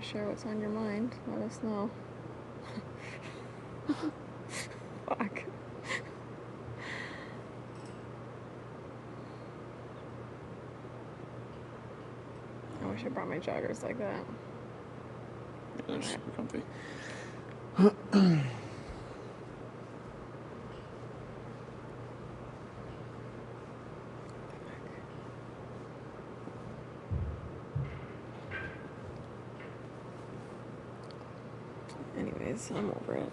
share what's on your mind, let us know. Fuck. I wish I brought my joggers like that. They're super comfy. Anyways, I'm over it.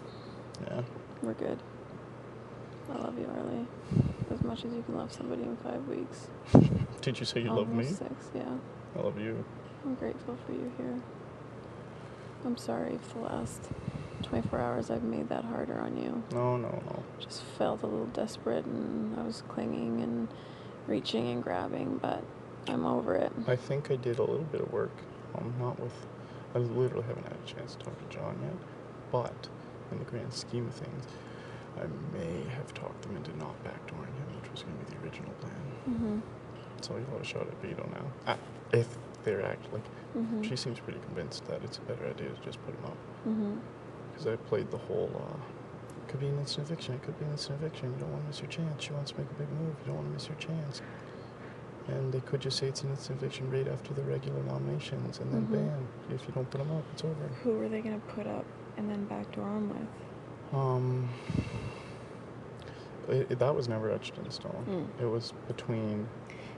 Yeah. We're good. I love you, Arlie. As much as you can love somebody in 5 weeks. Did you say you Almost love me? 6, yeah. I love you. I'm grateful for you here. I'm sorry if the last 24 hours I've made that harder on you. No. Just felt a little desperate and I was clinging and reaching and grabbing, but I'm over it. I think I did a little bit of work. I literally haven't had a chance to talk to John yet, but in the grand scheme of things, I may have talked them into not backdooring him, which was going to be the original plan. Mm-hmm. So you'll have a shot at veto now. If they're actually, she seems pretty convinced that it's a better idea to just put him up. Because I played the whole, it could be an instant eviction, it could be an instant eviction, you don't want to miss your chance, she wants to make a big move, you don't want to miss your chance. And they could just say it's an instant eviction right after the regular nominations, and then bam, if you don't put them up, it's over. Who were they going to put up and then backdoor on with? That was never etched in stone. It was between...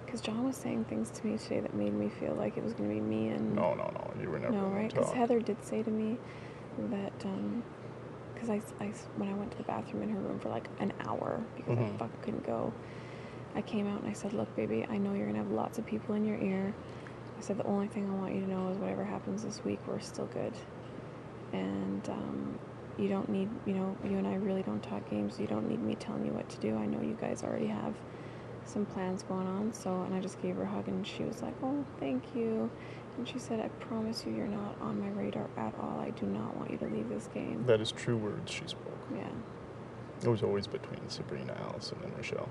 Because John was saying things to me today that made me feel like it was going to be me and... No, you were never going to talk. No, right? Because Heather did say to me that, because when I went to the bathroom in her room for like an hour, because I fucking couldn't go, I came out and I said, look, baby, I know you're going to have lots of people in your ear. I said, the only thing I want you to know is whatever happens this week, we're still good. And, you don't need, you and I really don't talk games. You don't need me telling you what to do. I know you guys already have some plans going on. So, and I just gave her a hug and she was like, oh, thank you. And she said, I promise you, you're not on my radar at all. I do not want you to leave this game. That is true words she spoke. Yeah. It was always between Sabrina, Allison, and Rochelle.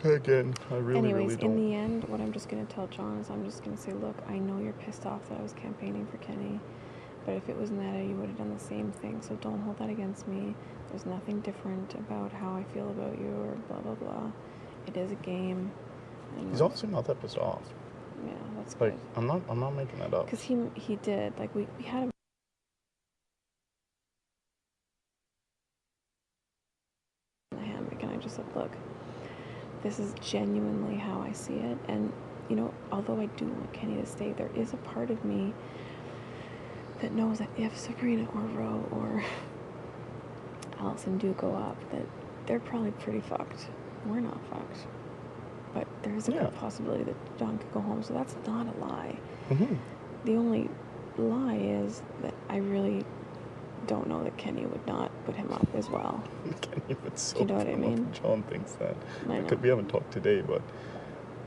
Again, I really don't. In the end, what I'm just going to tell John is I'm just going to say, look, I know you're pissed off that I was campaigning for Kenny, but if it was Netta, you would have done the same thing, so don't hold that against me. There's nothing different about how I feel about you or blah, blah, blah. It is a game. He's honestly not that pissed off. Yeah, that's like, good. I'm not making that up. Because he did. Like, we had a in the hammock, and I just said, look, this is genuinely how I see it, and although I do want Kenny to stay, there is a part of me that knows that if Sabrina or Ro or Allison do go up, that they're probably pretty fucked. We're not fucked, but there is a good possibility that John could go home, so that's not a lie. The only lie is that I really don't know that Kenny would not put him up as well. Kenny would so. Do you know what I mean? John thinks that. I know. We haven't talked today, but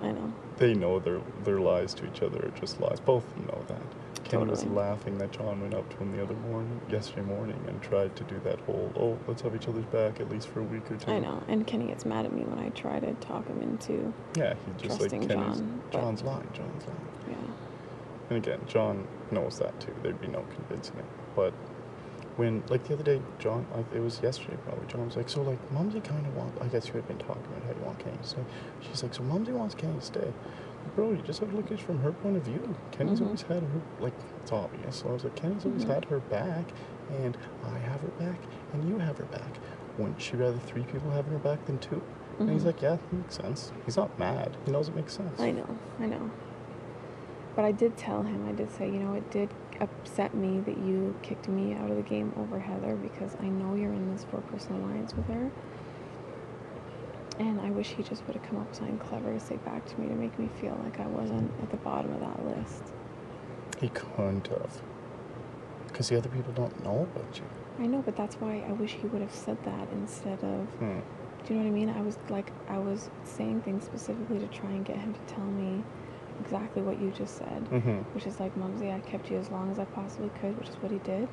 I know. They know their lies to each other are just lies. Both of them know that. Kenny was laughing that John went up to him yesterday morning, and tried to do that whole, let's have each other's back at least for a week or two. I know, and Kenny gets mad at me when I try to talk him into he's just trusting like, John's lying. Yeah. And again, John knows that too. There'd be no convincing him. But when, like the other day, John, it was yesterday probably, John was like, so like, Mumsy kind of wants, I guess you had been talking about how you want Kenny to stay. She's like, so Mumsy wants Kenny to stay. Bro, you just have to look at it from her point of view. Kenny's always had her, like, it's obvious. So I was like, Kenny's always had her back, and I have her back, and you have her back. Wouldn't she rather 3 people having her back than 2? And he's like, yeah, that makes sense. He's not mad. He knows it makes sense. I know. But I did tell him, I did say, it did upset me that you kicked me out of the game over Heather, because I know you're in this for personal alliance with her. And I wish he just would have come up with something clever to say back to me to make me feel like I wasn't at the bottom of that list. He couldn't have. Because the other people don't know about you. I know, but that's why I wish he would have said that instead of... Do you know what I mean? I was saying things specifically to try and get him to tell me exactly what you just said, which is like, Mumsy, I kept you as long as I possibly could, which is what he did.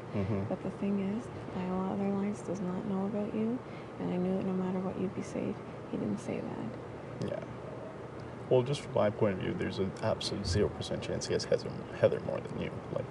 But the thing is, Dial Other Lines does not know about you, and I knew that no matter what you'd be safe, he didn't say that. Yeah. Well, just from my point of view, there's an absolute 0% chance he has Heather more than you. Like,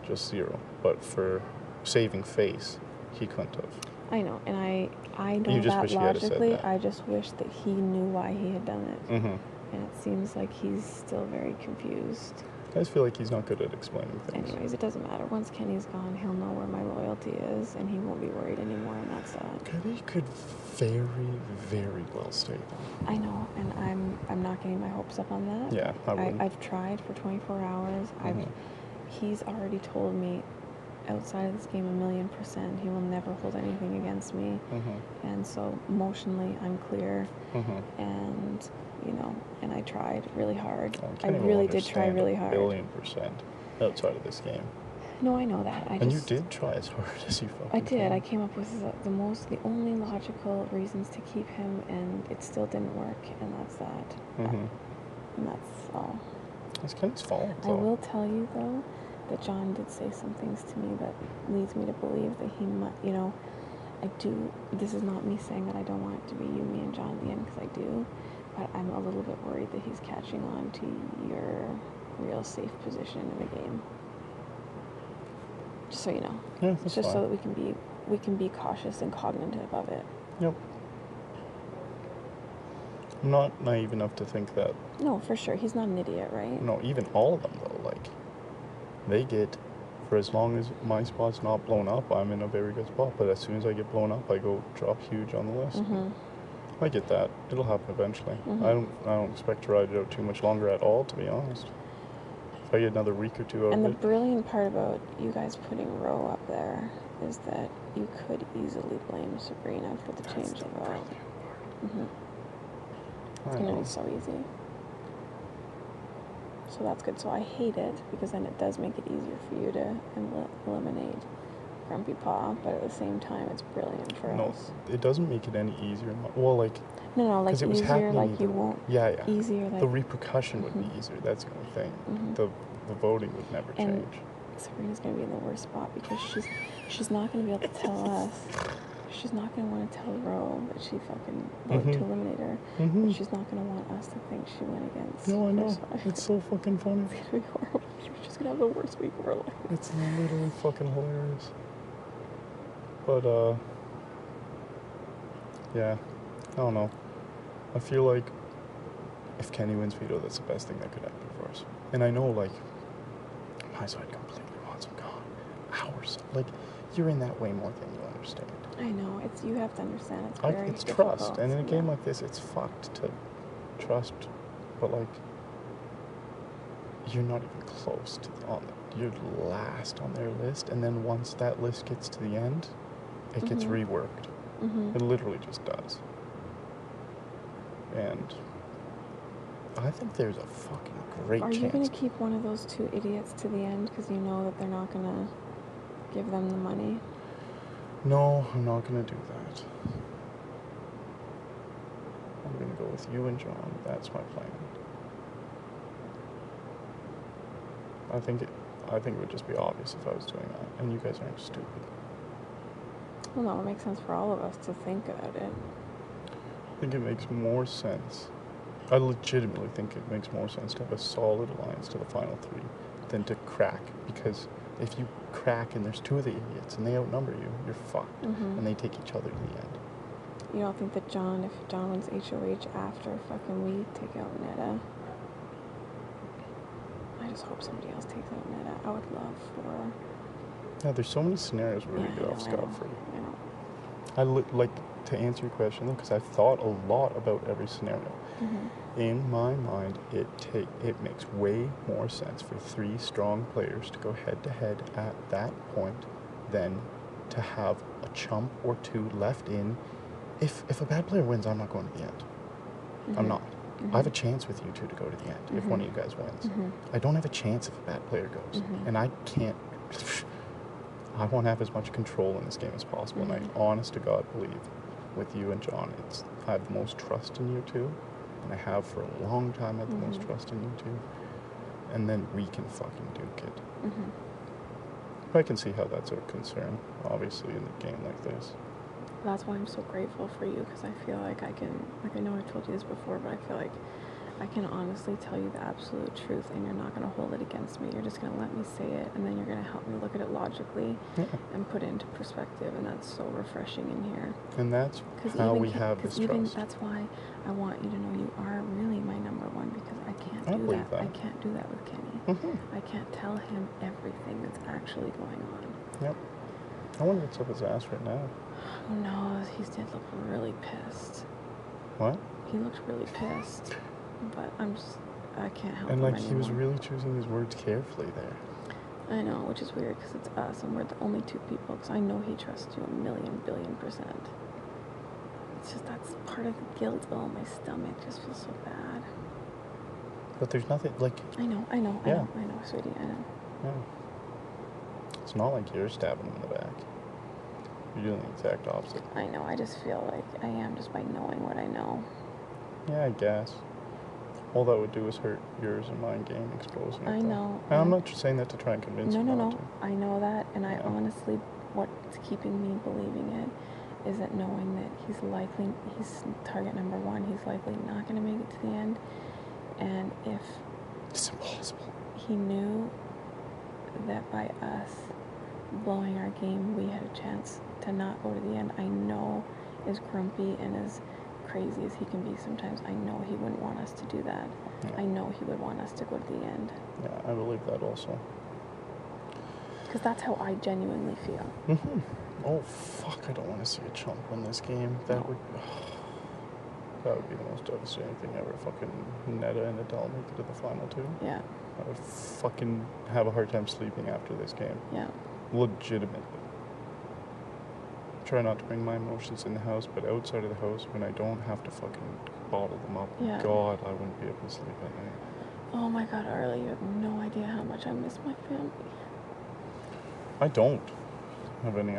just 0. But for saving face, he couldn't have. I know, and I know You just that wish he had said logically. that. I just wish that he knew why he had done it. Mm-hmm. And it seems like he's still very confused. I just feel like he's not good at explaining things. Anyways, it doesn't matter. Once Kenny's gone, he'll know where my loyalty is, and he won't be worried anymore, and that's that. Kenny could very, very well stay there. I know, and I'm not getting my hopes up on that. Yeah, I wouldn't. I've tried for 24 hours. Mm-hmm. He's already told me outside of this game 1,000,000% he will never hold anything against me. Mm-hmm. And so emotionally I'm clear. Mm-hmm. And and I tried really hard. Well, I really did try really hard. 1,000,000,000% outside of this game. No, I know that. You did try as hard as you fucking I did. can. I came up with the only logical reasons to keep him, and it still didn't work, and that's that. Mm-hmm. And that's all. It's Kenny's fault, though. I will tell you, though, that John did say some things to me that leads me to believe that he might, I do, this is not me saying that I don't want it to be you, me, and John at the end, because I do, but I'm a little bit worried that he's catching on to your real safe position in the game. Just so you know. Yeah, that's just fine. so that we can be cautious and cognitive of it. Yep. I'm not naive enough to think that. No, for sure. He's not an idiot, right? No, even all of them, though, like, they get, for as long as my spot's not blown up, I'm in a very good spot. But as soon as I get blown up, I go drop huge on the list. Mm-hmm. I get that. It'll happen eventually. Mm-hmm. I don't expect to ride it out too much longer at all, to be honest. If I get another week or two out And of the it. brilliant part about you guys putting Roe up there is that you could easily blame Sabrina for the change of Roe. Mm-hmm. It's going to be so easy. So that's good. So I hate it because then it does make it easier for you to eliminate Grumpy Paw, but at the same time, it's brilliant for us. No, it doesn't make it any easier. Well, like... No, like it was easier, like happening you won't... Yeah. Easier, like... The repercussion would be easier. That's the only thing. Mm-hmm. The voting would never change. Sabrina's going to be in the worst spot because she's not going to be able to tell us. She's not going to want to tell Ro that she fucking voted to eliminate her. Mm-hmm. And she's not going to want us to think she went against. No, I know. Herself. It's so fucking funny. It's going to be horrible. She's going to have the worst week of her life. It's literally fucking hilarious. But, yeah. I don't know. I feel like if Kenny wins veto, that's the best thing that could happen for us. And I know, like, my side completely wants him gone. Ours. Like, you're in that way more than you understand. I know. You have to understand. It's very It's difficult. trust. And in a game like this, it's fucked to trust. But, like, you're not even close to you're last on their list. And then once that list gets to the end, it gets reworked. Mm-hmm. It literally just does. And I think there's a fucking great chance. Are you going to keep one of those two idiots to the end because you know that they're not going to give them the money? No, I'm not going to do that. I'm going to go with you and John. That's my plan. I think it would just be obvious if I was doing that. And you guys aren't stupid. Well, no, it makes sense for all of us to think about it. I think it makes more sense. I legitimately think it makes more sense to have a solid alliance to the final 3 than to crack. Because if you crack and there's 2 of the idiots and they outnumber you, you're fucked. Mm-hmm. And they take each other to the end. You don't think that if John wins HOH after fucking we take out Netta? I just hope somebody else takes out Netta. I would love for... Yeah, there's so many scenarios where we get off scot-free. Like, to answer your question, though, because I've thought a lot about every scenario. Mm-hmm. In my mind, it makes way more sense for 3 strong players to go head-to-head at that point than to have a chump or 2 left in. If a bad player wins, I'm not going to the end. Mm-hmm. I'm not. Mm-hmm. I have a chance with you 2 to go to the end if one of you guys wins. Mm-hmm. I don't have a chance if a bad player goes. Mm-hmm. And I can't... I want to have as much control in this game as possible. Mm-hmm. And I honest to God believe with you and John, I have the most trust in you 2. And I have for a long time had the most trust in you 2. And then we can fucking duke it. Mm-hmm. But I can see how that's a concern, obviously, in a game like this. That's why I'm so grateful for you, because I feel like I can, like I know I've told you this before, but I feel like I can honestly tell you the absolute truth, and you're not going to hold it against me. You're just going to let me say it, and then you're going to help me look at it logically and put it into perspective, and that's so refreshing in here. And that's how we have this trust. That's why I want you to know you are really my number one, because I can't do that. I can't do that with Kenny. I can't tell him everything that's actually going on. Yep. I wonder what's up his ass right now. Who knows? He did look really pissed. What? He looked really pissed. But I can't help him And like anymore. he was really choosing his words carefully there. I know, which is weird because it's us and we're the only two people, because I know he trusts you 1,000,000,000,000%. It's just, that's part of the guilt. Oh, my stomach just feels so bad. But there's nothing, like... I know, sweetie, I know. Yeah. It's not like you're stabbing him in the back. You're doing the exact opposite. I know, I just feel like I am just by knowing what I know. Yeah, I guess. All that would do is hurt yours and mine game exposing it. I know. And I'm not just saying that to try and convince you not to. I know that, and I honestly, what's keeping me believing it is that knowing that he's target number one, he's likely not going to make it to the end, and if it's impossible. He knew that by us blowing our game, we had a chance to not go to the end. I know, as grumpy and as crazy as he can be sometimes, I know he wouldn't want us to do that. Yeah. I know he would want us to go to the end. Yeah, I believe that also. Because that's how I genuinely feel. Oh, fuck, I don't want to see a chump win this game. That would be the most devastating thing ever. Fucking Netta and Adele make it to the final two. Yeah. I would fucking have a hard time sleeping after this game. Yeah. Legitimately. Try not to bring my emotions in the house, but outside of the house, when I don't have to fucking bottle them up, God, I wouldn't be able to sleep at night. Oh my God, Arlie, you have no idea how much I miss my family. I don't have any